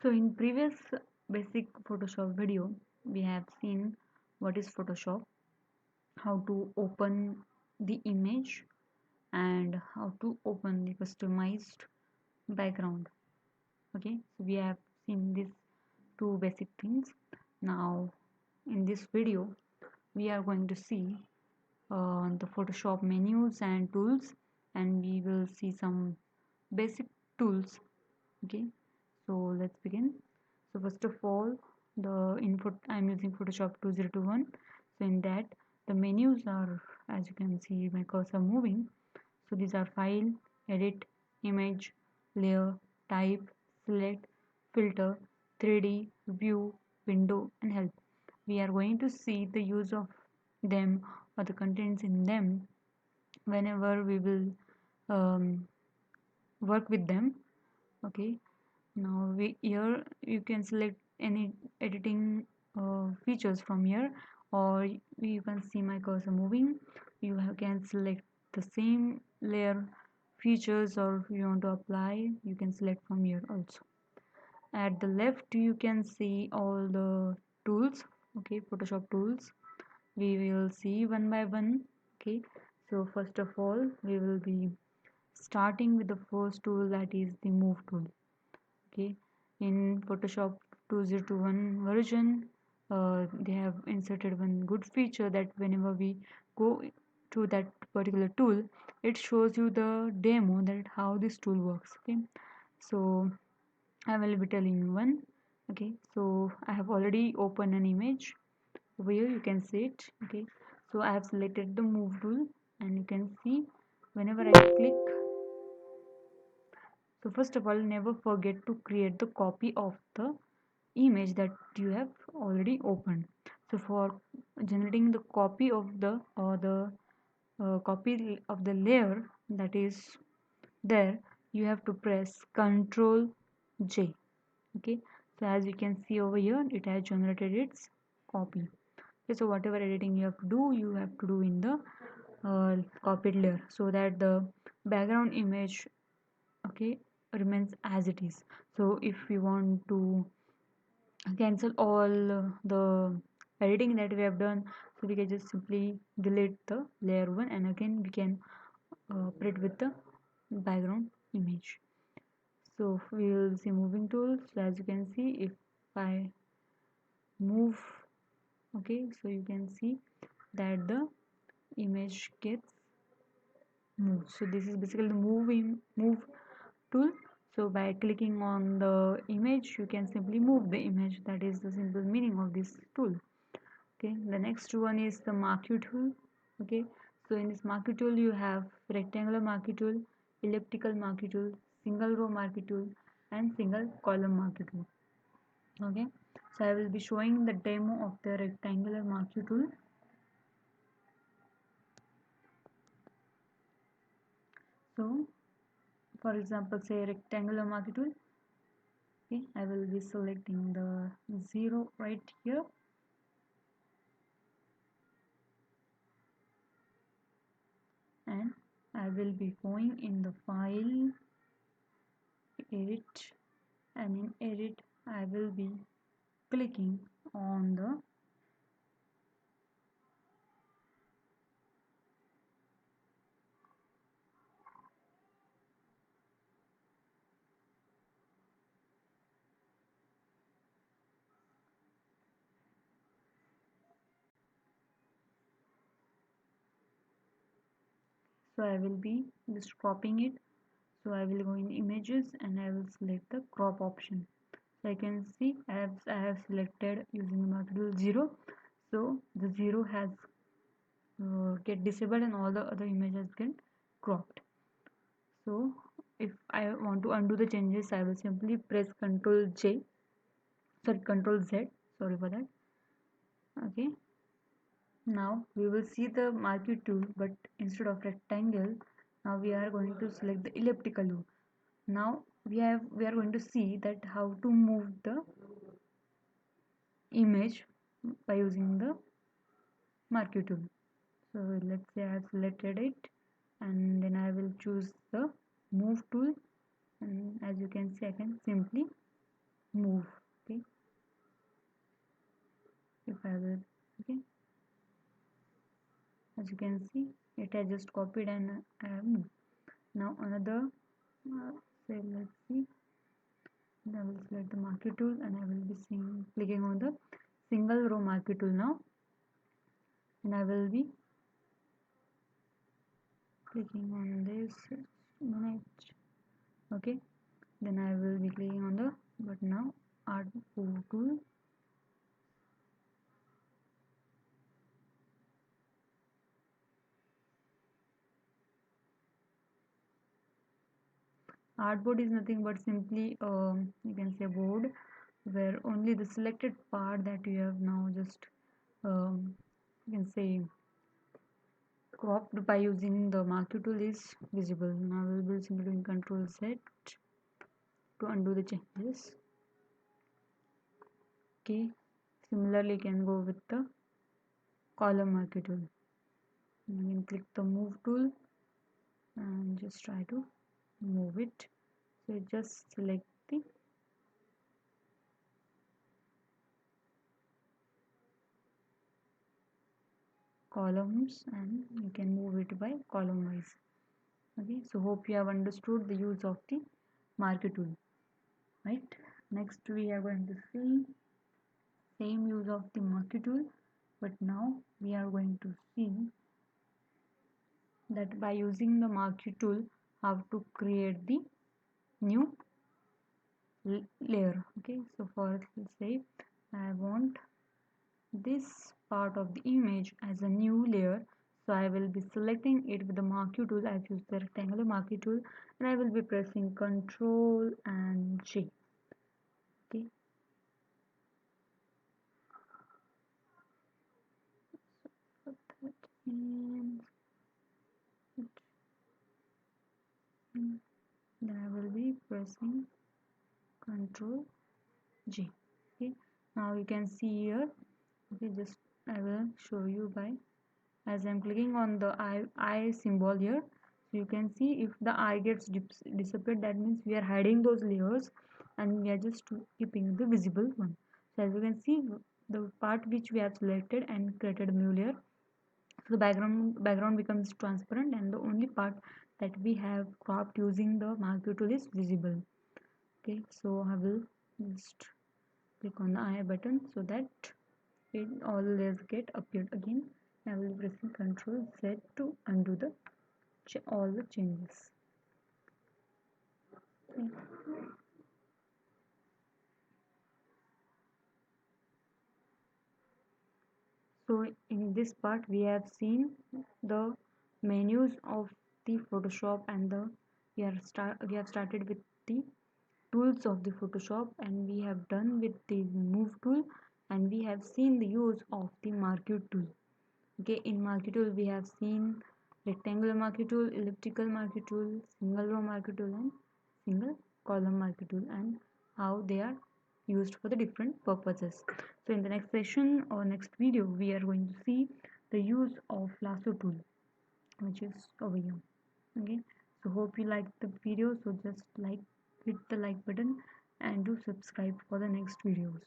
So in previous basic Photoshop video, we have seen what is Photoshop, how to open the image, and how to open the customized background. Okay, so we have seen these two basic things. Now in this video, we are going to see the Photoshop menus and tools, and we will see some basic tools. Okay, so let's begin. So first of all, the input, I'm using Photoshop 2021. So in that, the menus are, as you can see my cursor moving, so these are file, edit, image, layer, type, select, filter, 3D, view, window, and help. We are going to see the use of them or the contents in them whenever we will um, work with them. Okay, now here you can select any editing features from here, or you can see my cursor moving. You can select the same layer features, or if you want to apply, you can select from here also. At the left you can see all the tools. Okay, Photoshop tools, we will see one by one. Okay, so first of all we will be starting with the first tool, that is the move tool. Okay, in Photoshop 2021 version, they have inserted one good feature, that whenever we go to that particular tool, it shows you the demo that how this tool works. Okay, so I will be telling you one. Okay, so I have already opened an image. Over here you can see it. Okay, so I have selected the move tool, and you can see whenever I click. So first of all, never forget to create the copy of the image that you have already opened. So for generating the copy of the, or the copy of the layer that is there, you have to press Ctrl J. Okay, so as you can see over here, it has generated its copy. Okay, so whatever editing you have to do in the copied layer, so that the background image, okay, remains as it is. So if we want to cancel all the editing that we have done, so we can just simply delete the layer one, and again we can print with the background image. So we will see moving tools. So as you can see, if I move, okay, so you can see that the image gets moved. So this is basically the move tool. So by clicking on the image, you can simply move the image. That is the simple meaning of this tool. Okay, the next one is the Marquee Tool. Okay, so in this Marquee Tool you have rectangular Marquee Tool, elliptical Marquee Tool, single row Marquee Tool, and single column Marquee Tool. Okay, so I will be showing the demo of the rectangular Marquee Tool. So for example, say rectangular Marquee Tool. Okay, I will be selecting the 0 right here, and I will be going in the file, edit, and in edit I will be clicking on the, so I will be just cropping it. So I will go in images, and I will select the crop option. So I can see I have selected using the marquee tool 0. So the 0 has get disabled, and all the other images get cropped. So if I want to undo the changes, I will simply press Ctrl J, sorry, Ctrl Z, sorry for that. Okay, now we will see the marquee tool, but instead of rectangle, now we are going to select the elliptical tool. Now we are going to see that how to move the image by using the marquee tool. So let's say I have selected it, and then I will choose the move tool, and as you can see, I can simply move. Okay, if I will, okay, as you can see, it has just copied and I have moved. Now another, say let's see, I will select the marquee tool and I will be clicking on the single row marquee tool now, and I will be clicking on this minute. Okay, then I will be clicking on the but now art tool. Artboard is nothing but simply you can say a board where only the selected part that you have now just you can say cropped by using the marquee tool is visible. Now we will simply doing Control Z to undo the changes. Okay, similarly you can go with the column marquee tool. You can click the move tool and just try to move it. So just select the columns and you can move it by column wise. Okay, so hope you have understood the use of the marquee tool, right? Next we are going to see same use of the marquee tool, but now we are going to see that by using the marquee tool how to create the new layer. Okay, so for let's say I want this part of the image as a new layer, so I will be selecting it with the marquee tool. I've used the rectangular marquee tool and I will be pressing Ctrl and J. Okay, put that in, then I will be pressing Ctrl J. Okay, now you can see here. Okay, just I will show you by as I'm clicking on the eye symbol here. So you can see if the eye gets disappeared, that means we are hiding those layers and we are just keeping the visible one. So as you can see, the part which we have selected and created a new layer, so the background becomes transparent and the only part that we have cropped using the marquee tool is visible. Okay, so I will just click on the eye button so that all layers get appeared again. I will be pressing Ctrl Z to undo the all the changes. Okay. So in this part we have seen the menus of the Photoshop and the we have started with the tools of the Photoshop and we have done with the move tool and we have seen the use of the marquee tool. Okay, in marquee tool we have seen rectangular marquee tool, elliptical marquee tool, single row marquee tool and single column marquee tool and how they are used for the different purposes. So in the next session or next video we are going to see the use of lasso tool, which is over here. Okay, so hope you liked the video, so just hit the like button and do subscribe for the next videos.